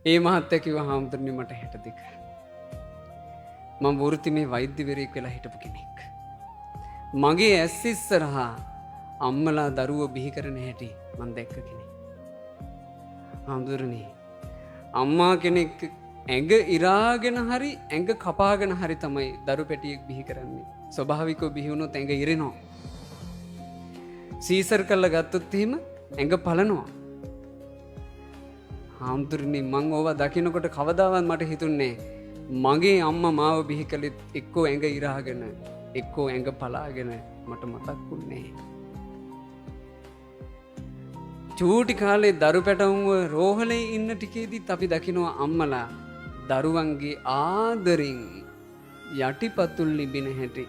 ඒ මහත්තයා කිව්වා හාමුදුරනේ මට 62. මම වෘත්ති මේ වෛද්‍යවරයෙක් වෙලා හිටපු කෙනෙක්. මගේ ඇස් ඉස්සරහා අම්මලා දරුවෝ බිහි කරන හැටි මම දැක්ක කෙනෙක්. හාමුදුරනේ අම්මා කෙනෙක් ඇඟ ඉරාගෙන හරි ඇඟ කපාගෙන හරි තමයි දරු පැටියෙක් බිහි කරන්නේ. ස්වභාවිකව බිහි වුණොත් ඇඟ ඉරෙනවා. සීසර් කරලා ගත්තොත් එහෙම ඇඟ පලනවා. හාමුදුරනේ මං ඕවා දකිනකොට කවදාවත් මට හිතුන්නේ මගේ අම්මා මාව බිහි කළෙත් එක්කෝ ඇඟ ඉරාගෙන එක්කෝ ඇඟ පලාගෙන මට මතක් වුණේ. චූටි කාලේ දරු පැටවුන්ව රෝහලේ ඉන්න ටිකේදීත් අපි දකිනවා අම්මලා දරුවන්ගේ ආදරෙන් යටිපතුල් ලිබින හැටි.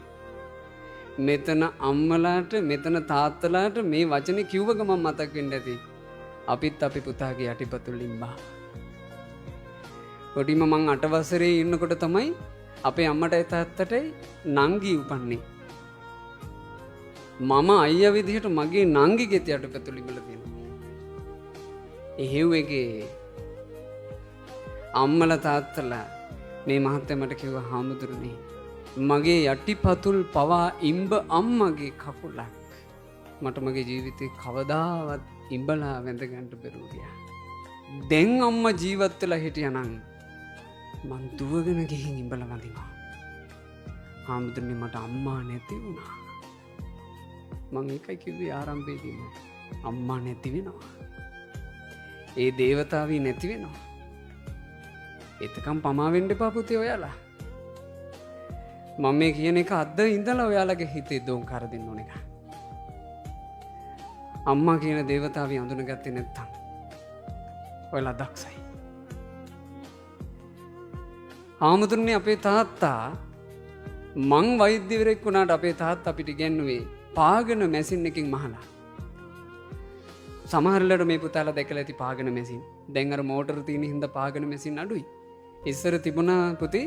මෙතන අම්මලාට මෙතන තාත්තලාට මේ වචනේ කිව්ව ගමන් මතක් වෙන්න ඇති. අපිත් අපි පුතාගේ යටිපතුල් ලිම්බා. පොඩිම මං 8 වසරේ ඉන්නකොට තමයි අපේ අම්මටයි තාත්තටයි නංගි උපන්නේ. මම අයියා විදිහට මගේ නංගිගේ යටිපතුල් ලිබලා තියෙනවා. එහෙව්වගේ අම්මලා තාත්තලා මේ මහත්තයා මට කිව්වා හාමුදුරනේ මගේ යටිපතුල් පවා ඉඹ අම්මගේ කකුලක් මට මගේ ජීවිතේ කවදාවත් ඉඹලා වැඳ ගන්න බැරුව ගියා. දැන් අම්මා ජීවත් වෙලා හිටියානම් මං දුවගෙන ගිහින් ඉඹලා වඳිනවා. හාමුදුරනේ මට අම්මා නැති වුණා. මං ඒකයි කිව්වේ ආරම්භයේදීම අම්මා නැති වෙනවා. ඒ දේවතාවී නැති වෙනවා. එතකම් පමා වෙන්න එපා පුතේ ඔයාලා. මම මේ කියන එක අද්ද ඉඳලා ඔයාලගේ හිතේ දෝංකාර දෙන්න ඕන එක. අම්මා කියන දේවතාවී අඳුනගත්තේ නැත්තම් ඔයාලා දක්ෂයි. හාමුදුරනේ අපේ තාත්තා මං වෛද්‍යවරයෙක් වුණාට අපේ තාත්තා අපිට ඉගෙනුවේ පාගන මැෂින් එකකින් මහලා. සමහරලට මේ පුතාලා දැකලා ඇති පාගන මැෂින්. දැන් අර මෝටර තියෙන හින්දා පාගන මැෂින් අඩුයි. ඉස්සර තිබුණා පුතේ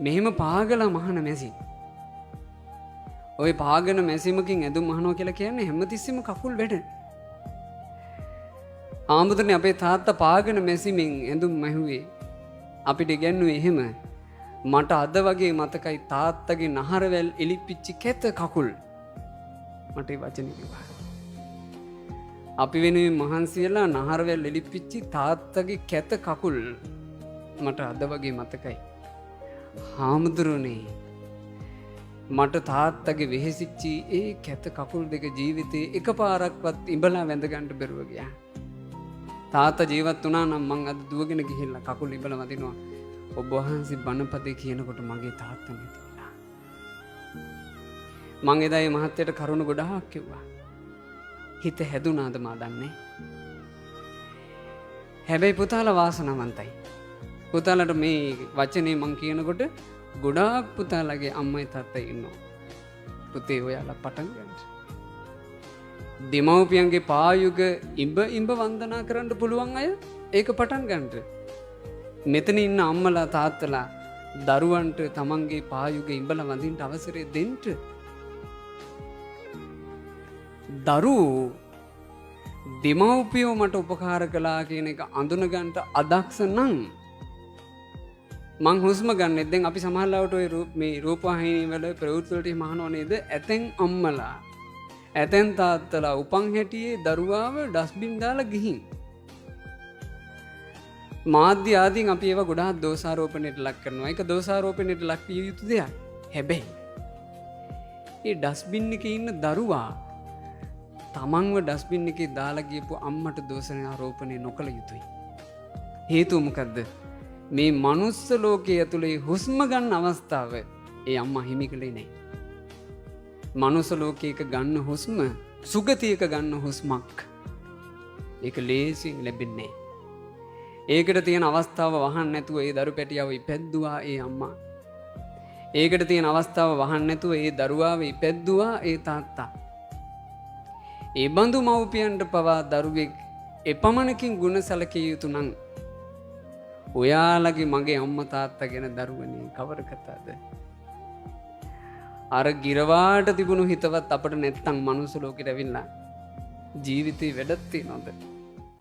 මෙහෙම පාගලා මහන මැෂින්. ওই පාගන මැෂිමකින් ඇඳුම් මහනවා කියලා කියන්නේ හැමතිස්සෙම කකුල් වැඩ. ආමුදුනේ අපේ තාත්තා පාගන මැෂිමෙන් ඇඳුම් මැහුවේ අපිට ඉගෙනුවේ එහෙම. මට අද වගේ මතකයි තාත්තගේ නහරවැල් එලිපිච්චි කැත කකුල්. මට ඒ වචනේ කිව්වා. අපි වෙනුවෙන් මහන්සි වෙලා නහරවැල් එලිපිච්චි තාත්තගේ කැත කකුල් මට අද වගේ මතකයි. හාමුදුරනේ මට තාත්තගේ වෙහෙසිච්චි ඒ කැත කකුල් දෙක ජීවිතේ එකපාරක්වත් ඉඹලා වැඳ ගන්න බැරුව ගියා. තාත්තා ජීවත් වුණා නම් මං අද දුවගෙන ගිහිල්ලා කකුල් ඉඹලා වදිනවා. ඔබ වහන්සේ බණපදේ කියනකොට මගේ තාත්තා නැති වුණා. මං එදා මේ මහත්තයට කරුණ ගොඩාක් කිව්වා. හිත හැදුනාද මා දන්නේ. හැබැයි පුතාලා වාසනාවන්තයි. පුතාලට මේ වචනේ මං කියනකොට ගොඩාක් පුතාලගේ අම්මයි තාත්තයි ඉන්නවා. පුතේ ඔයාලා පටන් ගන්න. දෙමව්පියන්ගේ පායුග ඉඹ වන්දනා කරන්න පුළුවන් අය ඒක පටන් ගන්නට. මෙතන ඉන්න අම්මලා තාත්තලා දරුවන්ට තමන්ගේ පායුග ඉඹලා වඳින්න අවසරය දෙන්න. දරුවෝ දෙමව්පියෝ මට උපකාර කළා කියන එක අඳුනගන්න අදක්ෂ නම් මං හුස්ම ගන්නෙ දැන් අපි සමහරවට ඔය මේ රූපවාහිනී වල ප්‍රවෘත්ති වලට මහනව නේද ඇතෙන් අම්මලා ඇතෙන් තාත්තලා උපන් හැටියේ දරුවාව ඩස්බින් දාලා ගිහින් මාධ්‍ය ආදීන් අපි ඒවා ගොඩාක් දෝෂාරෝපණයට ලක් කරනවා. ඒක දෝෂාරෝපණයට ලක් විය යුතු දෙයක්. හැබැයි ඒ ඩස්බින් එකේ ඉන්න දරුවා තමන්ව ඩස්බින් එකේ දාලා ගියපු අම්මට දෝෂාරෝපණය නොකළ යුතුයි. හේතුව මොකද්ද? මේ මනුස්ස ලෝකයේ ඇතුලේ හුස්ම ගන්න අවස්ථාව ඒ අම්මා හිමි කළේ නැහැ. මනුස්ස ලෝකයක ගන්න හුස්ම සුගතියක ගන්න හුස්මක්. ඒක ලේසියෙන් ලැබෙන්නේ නැහැ. ඒකට තියෙන අවස්ථාව වහන්න නැතුව ඒ දරු පැටියව ඉපැද්දුවා ඒ අම්මා. ඒකට තියෙන අවස්ථාව වහන්න නැතුව ඒ දරුවාව ඉපැද්දුවා ඒ තාත්තා. ඒ බඳු මව්පියන්ට පවා දරුවෙක් එපමණකින් ගුණ සැලකිය යුතු නම් ඔයාලගේ මගේ අම්මා තාත්තා ගැන දරුවනේ කවර කතාවද? අර ගිරවාට තිබුණු හිතවත් අපිට නැත්තම් මනුස්ස ලෝකෙට ඇවිල්ලා ජීවිතේ වැඩක් තියනවද?